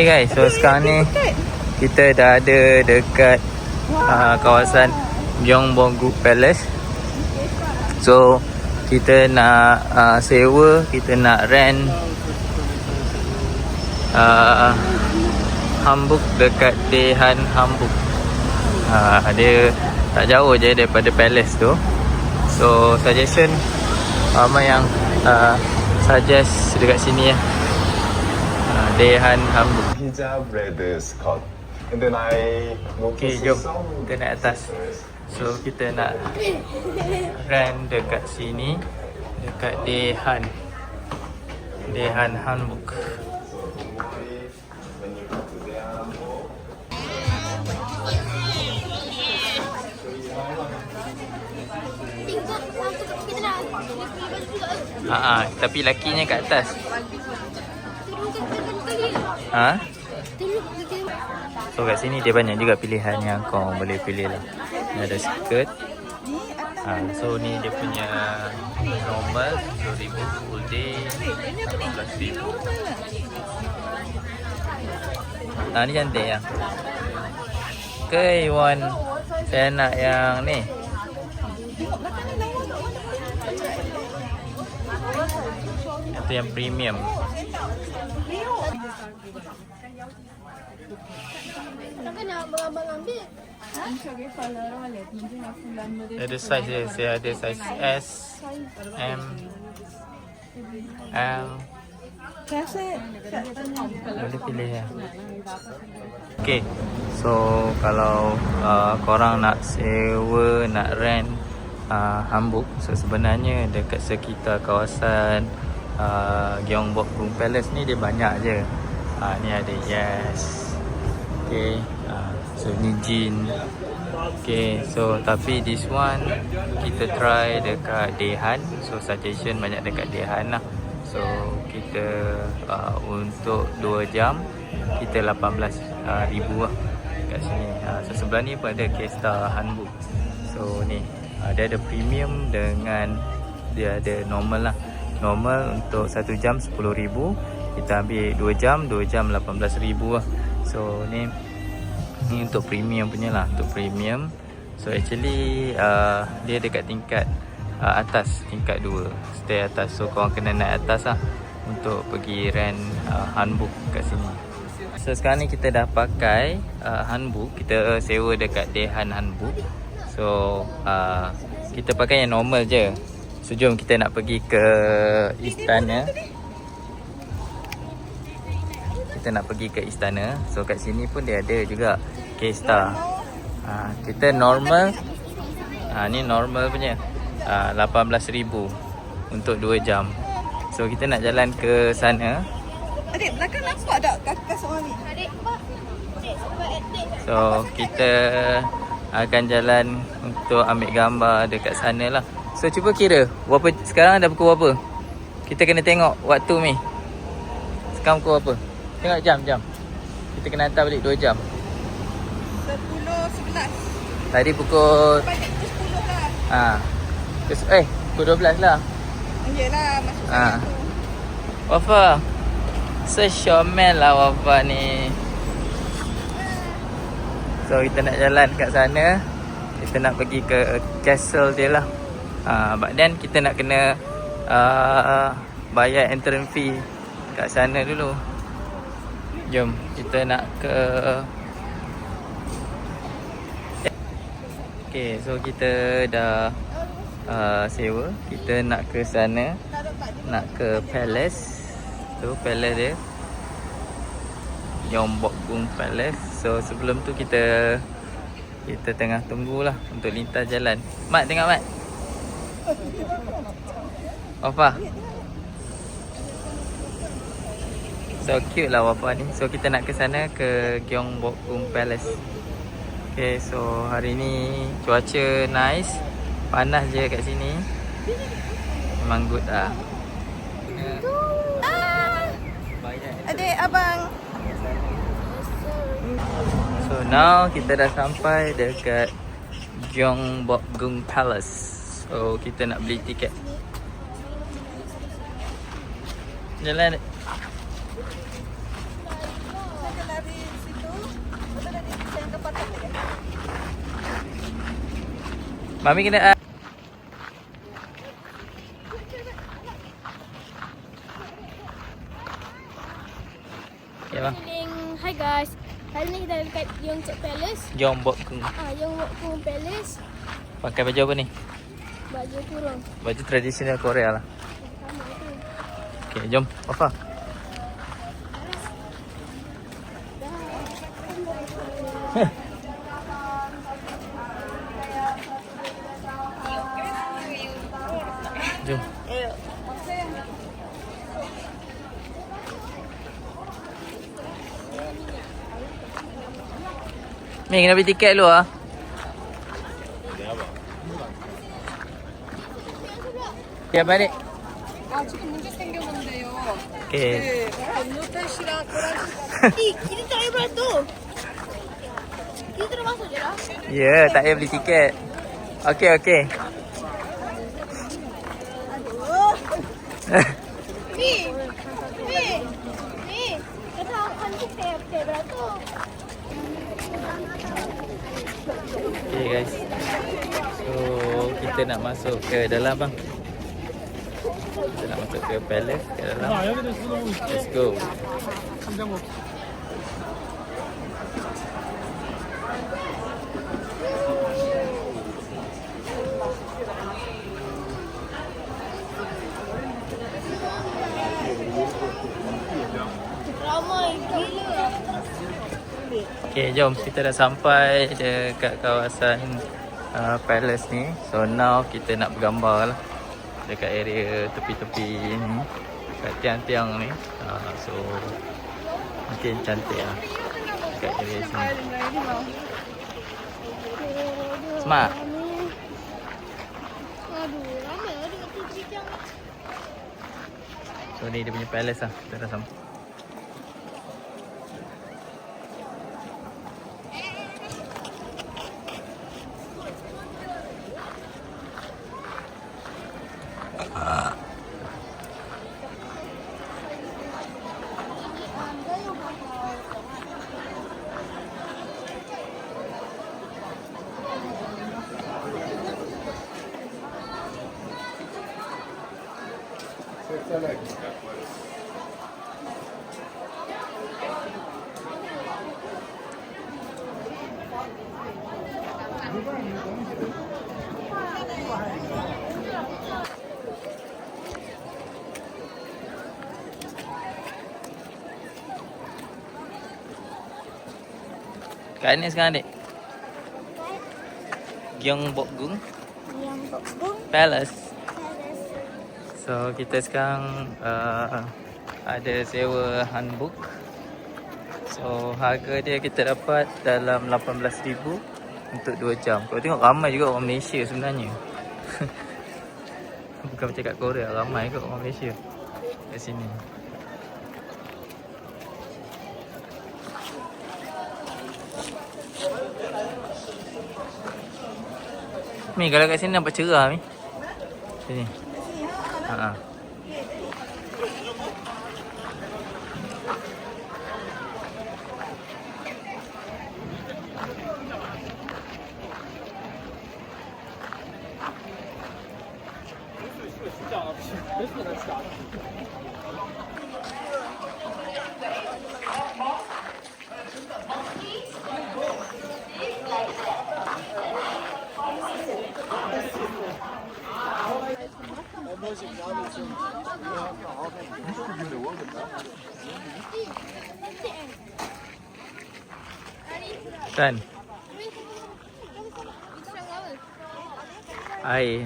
Okay guys, so sekarang ni kita dah ada dekat kawasan Gyeongbokgung Palace. So kita nak sewa, kita nak rent hanbok dekat Daehan Hanbok. Dia tak jauh je daripada Palace tu. So suggestion ramai yang suggest dekat sini ya. Daehan Hanbok. Hijab red skirt. And then I Okay, jom kita naik atas. So kita nak rent dekat sini, dekat Daehan Hanbok. Tapi lakinya kat atas. So kat sini dia banyak juga pilihan yang kau boleh pilih lah. Ni ada skirt. So ni dia punya normal 10,000, full day 18,000. Ni cantik ya. Ke Iwan, saya nak yang ni. Itu yang premium. Ada size dia, saya ada size S, M, L. Boleh pilih ya. Okay, so kalau korang nak sewa, nak rent hanbok, so sebenarnya dekat sekitar kawasan Gyeongbokgung Palace ni dia banyak je. Ni ada Yes. Okay, so ni Jin. Okay, so tapi this one kita try dekat Daehan. So suggestion banyak dekat Daehan lah. So kita untuk 2 jam kita 18,000 lah kat sini. So sebelah ni pun ada K-Star Hanbok. So ni dia ada premium dengan dia ada normal lah. Normal untuk 1 jam 10,000. Kita ambil 2 jam 18,000 lah. So ni untuk premium punya lah, untuk premium. So actually dia dekat tingkat atas, tingkat 2, stay atas. So korang kena naik atas lah untuk pergi rent hanbok kat sini. So sekarang ni kita dah pakai hanbok, kita sewa dekat Daehan Hanbok. So kita pakai yang normal je. So jom kita nak pergi ke istana. Kita nak pergi ke istana. So kat sini pun dia ada juga K-Star. Kita normal. Ni normal punya. 18,000 untuk 2 jam. So kita nak jalan ke sana. Adik, belakang nampak tak kakak seorang ni? So kita akan jalan untuk ambil gambar dekat sana lah. So cuba kira berapa sekarang, dah pukul berapa? Kita kena tengok waktu ni. Sekarang pukul berapa? Tengok jam. Kita kena hantar balik 2 jam. 10.11. Tadi pukul Balik pukul 10 lah. pukul 12 lah. Yelah, masuk sana tu. Wafa, se-showman lah Wafa ni. So kita nak jalan kat sana. Kita nak pergi ke castle dia lah. But then kita nak kena bayar entrance fee kat sana dulu. Jom kita nak ke. Okay, so kita dah sewa. Kita nak ke sana, nak ke Palace. Tu Palace dia, Gyeongbokgung Palace. So sebelum tu kita tengah tunggulah untuk lintas jalan. Mat, tengok Mat. Wafa. So cute lah Wafa ni. So kita nak ke sana, ke Gyeongbokgung Palace. Okay, so hari ni cuaca nice. Panas je kat sini. Memang good lah. Adik, abang. So now kita dah sampai dekat Gyeongbokgung Palace. So kita nak beli tiket. Jalan. dia lari situ. Lepas tu dia yang kapal tak ya? Mami kena Ya bang. Hi guys. Hari ni kita dekat Yongchok Palace. Jom buat ke. Yongchok Palace. Pakai baju apa ni? Baju kurung. Baju tradisional Korea lah. Sama tu. Okay, jom. Apa? Jom. Ni kena beli tiket dulu ah. Ya balik. 지금 문제 생겼는데요. Okay. 네, 건너편이랑 그런 Kita tak boleh beratur. Kita terus masuk je lah. Ya, tak payah beli tiket. Okey, okey. Ni. Kata akan kita beratur. Okay guys. So, kita nak masuk ke dalam bang. Kita nak masuk ke palace ke dalam. Let's go. Ramai gila. Okay, jom kita dah sampai dekat kawasan palace ni. So now kita nak bergambar lah dekat area tepi-tepi ni, dekat tiang-tiang ni. So mungkin cantik lah dekat area sini. Smart. Aduh, ramai lah dekat tiang. So ni dia punya palace lah. Kita dah sampai. Kat ni sekarang adik? Gyeongbokgung Yang Bokgung Palace. Palace. So kita sekarang ada sewa hanbok. So harga dia kita dapat dalam 18,000 untuk 2 jam. Kau tengok ramai juga orang Malaysia sebenarnya. Bukan macam kat Korea, ramai juga orang Malaysia kat sini. Mi, kalau kat sini nampak cerah Mi. Sini. Ha. Kan? Air.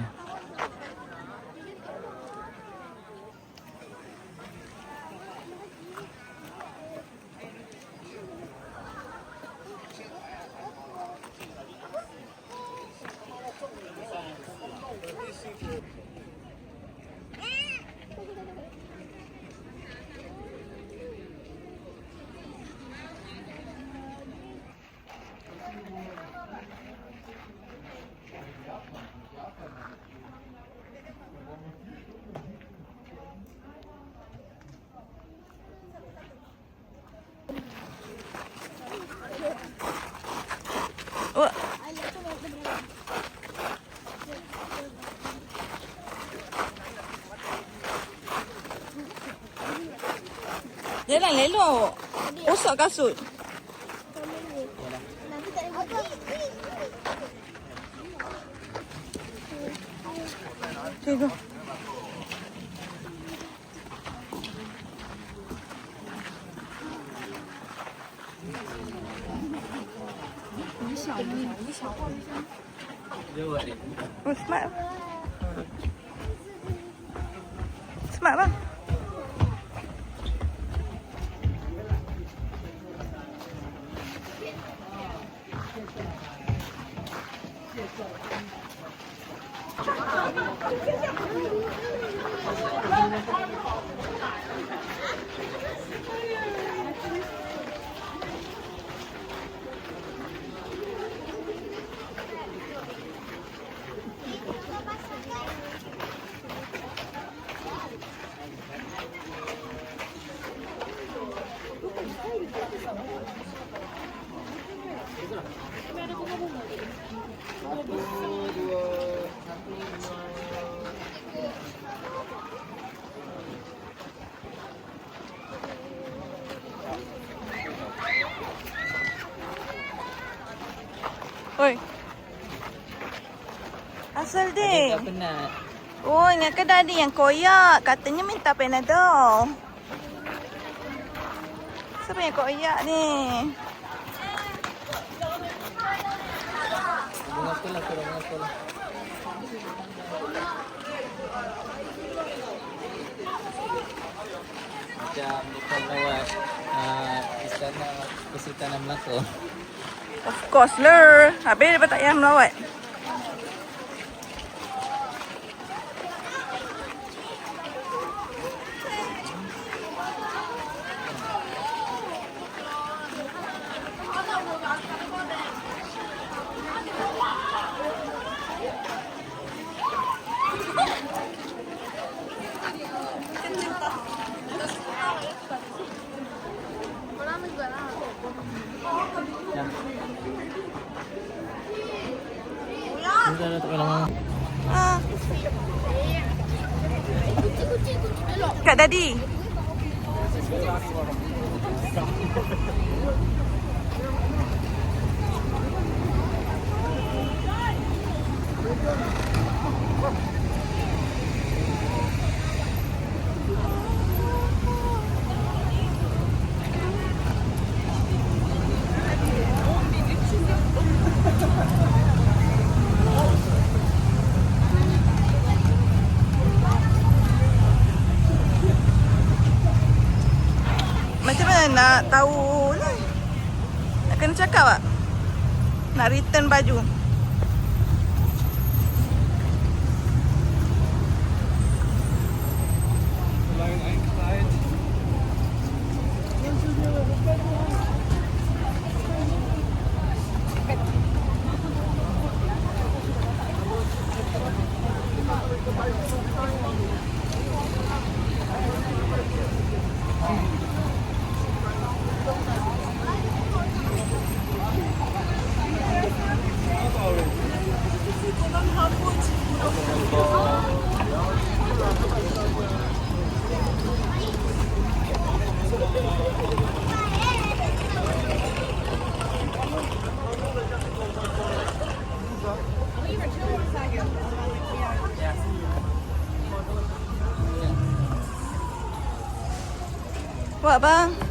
Jalan elok. Rosak kasut. Nanti tak ada bagi. Okay, go. Oh, smart. Smart bang. Oi. Asal deh. Tak penat. Oh, ingat ke tadi yang koyak? Katanya minta Panadol. Siapa yang koyak ni? Bunga sekolah, bunga sekolah. Macam dekat lawat istana Kesultanan Melaka. Of course lah. Habis dia tak payah melawat. Sudah dah tak lama. Ah. Kak Dadi. Macam mana nak tahu ni? Nak kena cakap tak? Nak return baju. Buat bang.